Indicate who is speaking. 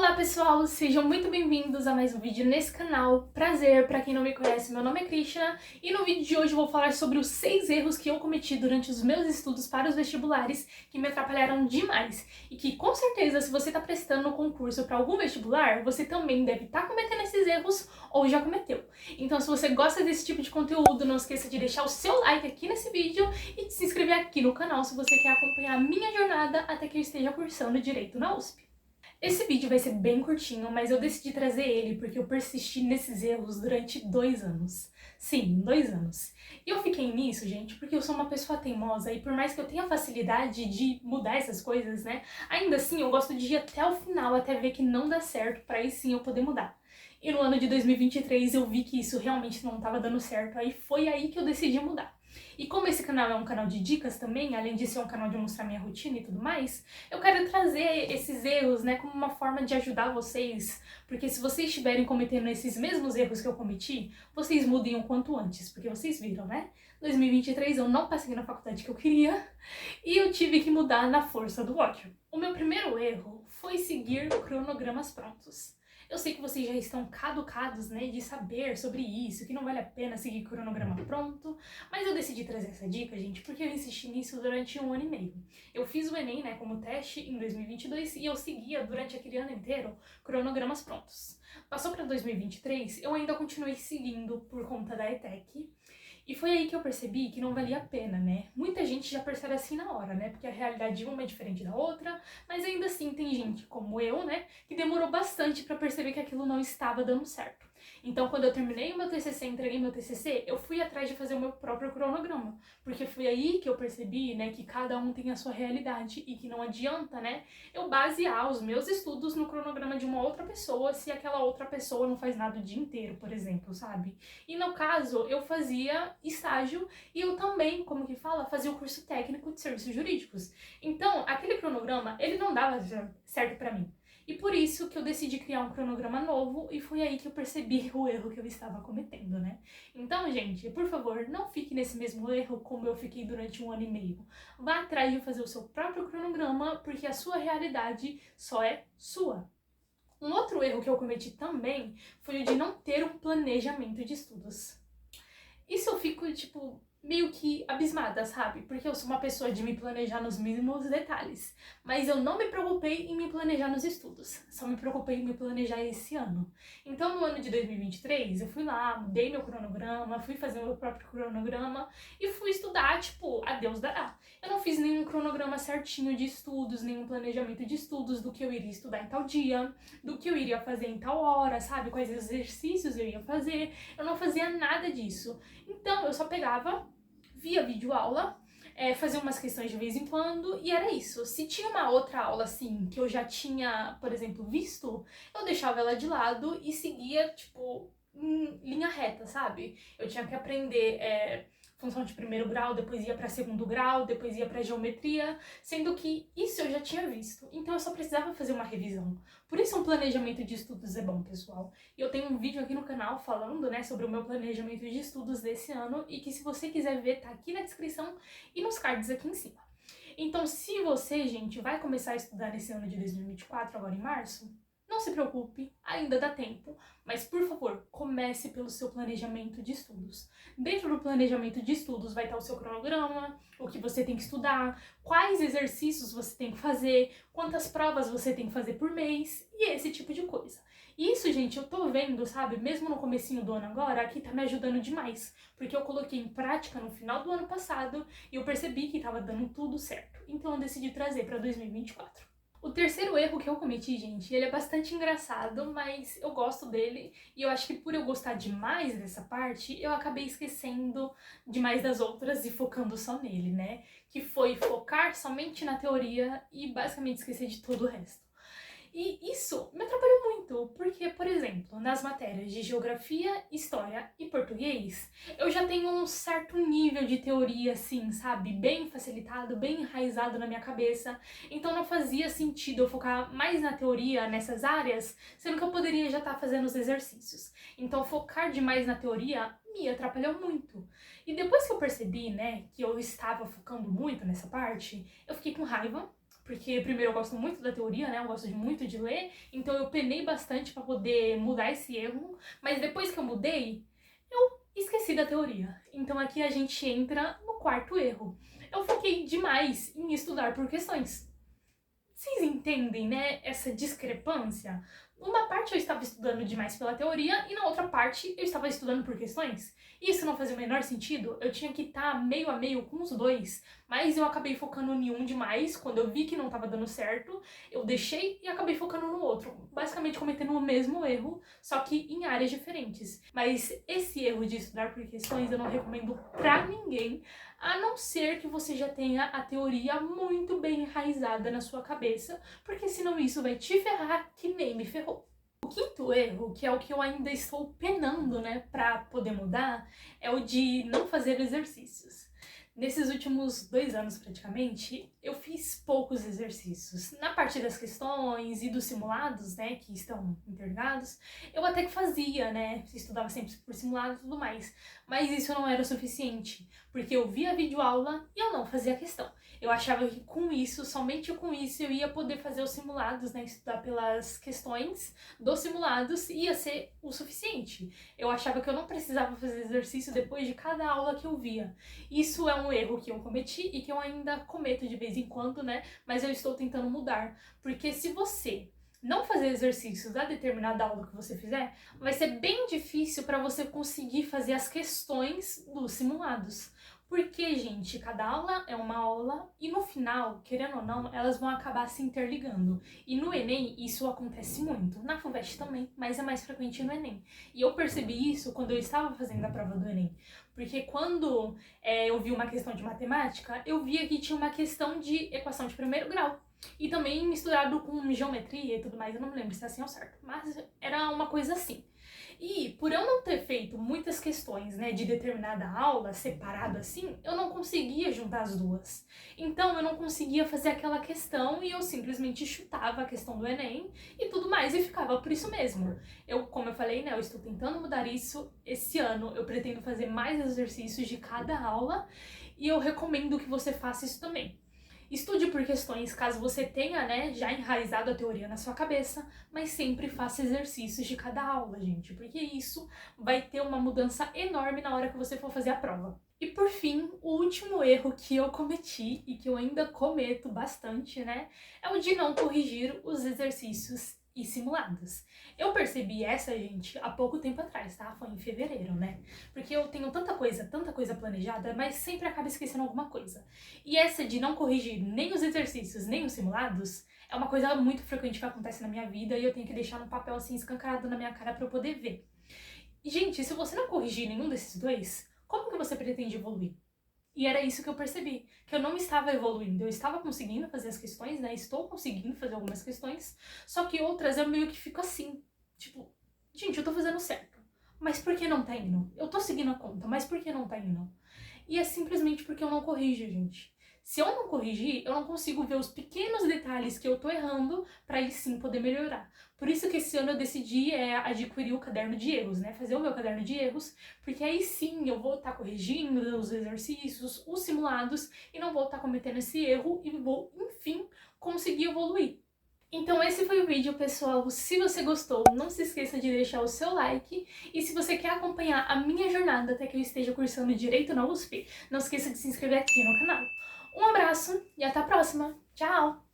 Speaker 1: Olá pessoal, sejam muito bem-vindos a mais um vídeo nesse canal. Prazer, pra quem não me conhece, meu nome é Krishna e no vídeo de hoje eu vou falar sobre os 6 erros que eu cometi durante os meus estudos para os vestibulares que me atrapalharam demais e que com certeza se você está prestando no concurso para algum vestibular, você também deve estar cometendo esses erros ou já cometeu. Então se você gosta desse tipo de conteúdo, não esqueça de deixar o seu like aqui nesse vídeo e de se inscrever aqui no canal se você quer acompanhar a minha jornada até que eu esteja cursando Direito na USP. Esse vídeo vai ser bem curtinho, mas eu decidi trazer ele porque eu persisti nesses erros durante 2 anos. Sim, 2 anos. E eu fiquei nisso, gente, porque eu sou uma pessoa teimosa e por mais que eu tenha facilidade de mudar essas coisas, né, ainda assim eu gosto de ir até o final, até ver que não dá certo, pra aí sim eu poder mudar. E no ano de 2023 eu vi que isso realmente não estava dando certo, aí foi aí que eu decidi mudar. E como esse canal é um canal de dicas também, além de ser um canal de mostrar minha rotina e tudo mais, eu quero trazer esses erros, né, como uma forma de ajudar vocês, porque se vocês estiverem cometendo esses mesmos erros que eu cometi, vocês mudem o quanto antes, porque vocês viram, né? 2023 eu não passei na faculdade que eu queria e eu tive que mudar na força do ódio. O meu primeiro erro foi seguir cronogramas prontos. Eu sei que vocês já estão caducados, né, de saber sobre isso, que não vale a pena seguir cronograma pronto, mas eu decidi trazer essa dica, gente, porque eu insisti nisso durante 1 ano e meio. Eu fiz o Enem, né, como teste em 2022 e eu seguia durante aquele ano inteiro cronogramas prontos. Passou para 2023, eu ainda continuei seguindo por conta da ETEC, e foi aí que eu percebi que não valia a pena, né? Muita gente já percebe assim na hora, né? Porque a realidade de uma é diferente da outra, mas ainda assim tem gente como eu, né? Que demorou bastante pra perceber que aquilo não estava dando certo. Então, quando eu terminei o meu TCC, entreguei meu TCC, eu fui atrás de fazer o meu próprio cronograma. Porque foi aí que eu percebi, né, que cada um tem a sua realidade e que não adianta, né, eu basear os meus estudos no cronograma de uma outra pessoa se aquela outra pessoa não faz nada o dia inteiro, por exemplo, sabe? E no caso, eu fazia estágio e eu também, como que fala, fazia o curso técnico de serviços jurídicos. Então, aquele cronograma, ele não dava certo pra mim. E por isso que eu decidi criar um cronograma novo e foi aí que eu percebi o erro que eu estava cometendo, né? Então, gente, por favor, não fique nesse mesmo erro como eu fiquei durante 1 ano e meio. Vá atrás de fazer o seu próprio cronograma, porque a sua realidade só é sua. Um outro erro que eu cometi também foi o de não ter um planejamento de estudos. Isso eu fico, tipo, meio que abismada, sabe? Porque eu sou uma pessoa de me planejar nos mínimos detalhes. Mas eu não me preocupei em me planejar nos estudos. Só me preocupei em me planejar esse ano. Então, no ano de 2023, eu fui lá, mudei meu cronograma, fui fazer o meu próprio cronograma e fui estudar, tipo, a Deus dará. Eu não fiz nenhum cronograma certinho de estudos, nenhum planejamento de estudos do que eu iria estudar em tal dia, do que eu iria fazer em tal hora, sabe? Quais exercícios eu ia fazer. Eu não fazia nada disso. Então, eu só pegava, via videoaula, fazia umas questões de vez em quando, e era isso. Se tinha uma outra aula, assim, que eu já tinha, por exemplo, visto, eu deixava ela de lado e seguia, tipo, em linha reta, sabe? Eu tinha que aprender função de primeiro grau, depois ia para segundo grau, depois ia para geometria, sendo que isso eu já tinha visto. Então eu só precisava fazer uma revisão. Por isso um planejamento de estudos é bom, pessoal. E eu tenho um vídeo aqui no canal falando, né, sobre o meu planejamento de estudos desse ano e que se você quiser ver, tá aqui na descrição e nos cards aqui em cima. Então, se você, gente, vai começar a estudar nesse ano de 2024, agora em março, não se preocupe, ainda dá tempo, mas por favor, comece pelo seu planejamento de estudos. Dentro do planejamento de estudos vai estar o seu cronograma, o que você tem que estudar, quais exercícios você tem que fazer, quantas provas você tem que fazer por mês e esse tipo de coisa. Isso, gente, eu tô vendo, sabe, mesmo no comecinho do ano agora, aqui tá me ajudando demais, porque eu coloquei em prática no final do ano passado e eu percebi que tava dando tudo certo. Então eu decidi trazer para 2024. O terceiro erro que eu cometi, gente, ele é bastante engraçado, mas eu gosto dele e eu acho que por eu gostar demais dessa parte, eu acabei esquecendo demais das outras e focando só nele, né? Que foi focar somente na teoria e basicamente esquecer de todo o resto. E isso me atrapalhou muito, porque, por exemplo, nas matérias de geografia, história e português, eu já tenho um certo nível de teoria, assim, sabe? Bem facilitado, bem enraizado na minha cabeça. Então não fazia sentido eu focar mais na teoria nessas áreas, sendo que eu poderia já estar fazendo os exercícios. Então focar demais na teoria me atrapalhou muito. E depois que eu percebi, né, que eu estava focando muito nessa parte, eu fiquei com raiva, porque primeiro eu gosto muito da teoria, né? Eu gosto muito de ler, então eu penei bastante para poder mudar esse erro, mas depois que eu mudei, eu esqueci da teoria. Então aqui a gente entra no quarto erro. Eu foquei demais em estudar por questões. Vocês entendem, né, essa discrepância? Numa parte eu estava estudando demais pela teoria e na outra parte eu estava estudando por questões. Isso não fazia o menor sentido, eu tinha que estar meio a meio com os dois, mas eu acabei focando em um demais, quando eu vi que não estava dando certo, eu deixei e acabei focando no outro, basicamente cometendo o mesmo erro, só que em áreas diferentes. Mas esse erro de estudar por questões eu não recomendo pra ninguém, a não ser que você já tenha a teoria muito bem enraizada na sua cabeça, porque senão isso vai te ferrar que nem me ferrou. O quinto erro, que é o que eu ainda estou penando, né, pra poder mudar, é o de não fazer exercícios. Nesses últimos 2 anos, praticamente, eu fiz poucos exercícios. Na parte das questões e dos simulados, né, que estão interligados, eu até que fazia, né, estudava sempre por simulado e tudo mais. Mas isso não era o suficiente, porque eu via a videoaula e eu não fazia questão. Eu achava que com isso, somente com isso, eu ia poder fazer os simulados, né, estudar pelas questões dos simulados e ia ser o suficiente. Eu achava que eu não precisava fazer exercício depois de cada aula que eu via. Isso é um erro que eu cometi e que eu ainda cometo de vez em quando, né? Mas eu estou tentando mudar. Porque se você não fazer exercícios da determinada aula que você fizer, vai ser bem difícil para você conseguir fazer as questões dos simulados. Porque, gente, cada aula é uma aula e no final, querendo ou não, elas vão acabar se interligando. E no Enem isso acontece muito. Na FUVEST também, mas é mais frequente no Enem. E eu percebi isso quando eu estava fazendo a prova do Enem. Porque quando eu vi uma questão de matemática, eu via que tinha uma questão de equação de primeiro grau. E também misturado com geometria e tudo mais, eu não me lembro se é assim ou certo, mas era uma coisa assim. E por eu não ter feito muitas questões, né, de determinada aula separado assim, eu não conseguia juntar as duas. Então eu não conseguia fazer aquela questão e eu simplesmente chutava a questão do Enem e tudo mais e ficava por isso mesmo. Como eu falei, né, eu estou tentando mudar isso esse ano. Eu pretendo fazer mais exercícios de cada aula e eu recomendo que você faça isso também. Estude por questões caso você tenha, né, já enraizado a teoria na sua cabeça, mas sempre faça exercícios de cada aula, gente, porque isso vai ter uma mudança enorme na hora que você for fazer a prova. E por fim, o último erro que eu cometi e que eu ainda cometo bastante, né, é o de não corrigir os exercícios e simulados. Eu percebi essa, gente, há pouco tempo atrás, tá? Foi em fevereiro, né? Porque eu tenho tanta coisa planejada, mas sempre acabo esquecendo alguma coisa. E essa de não corrigir nem os exercícios, nem os simulados, é uma coisa muito frequente que acontece na minha vida e eu tenho que deixar no papel assim escancarado na minha cara pra eu poder ver. E, gente, se você não corrigir nenhum desses dois, como que você pretende evoluir? E era isso que eu percebi, que eu não estava evoluindo, eu estava conseguindo fazer as questões, né, estou conseguindo fazer algumas questões, só que outras eu meio que fico assim, tipo, gente, eu tô fazendo certo, mas por que não tá indo? Eu tô seguindo a conta, mas por que não tá indo? E é simplesmente porque eu não corrijo, gente. Se eu não corrigir, eu não consigo ver os pequenos detalhes que eu tô errando pra aí sim poder melhorar. Por isso que esse ano eu decidi adquirir o caderno de erros, né? Fazer o meu caderno de erros, porque aí sim eu vou estar corrigindo os exercícios, os simulados, e não vou estar cometendo esse erro e vou, enfim, conseguir evoluir. Então esse foi o vídeo, pessoal. Se você gostou, não se esqueça de deixar o seu like. E se você quer acompanhar a minha jornada até que eu esteja cursando Direito na USP, não esqueça de se inscrever aqui no canal. Um abraço e até a próxima. Tchau!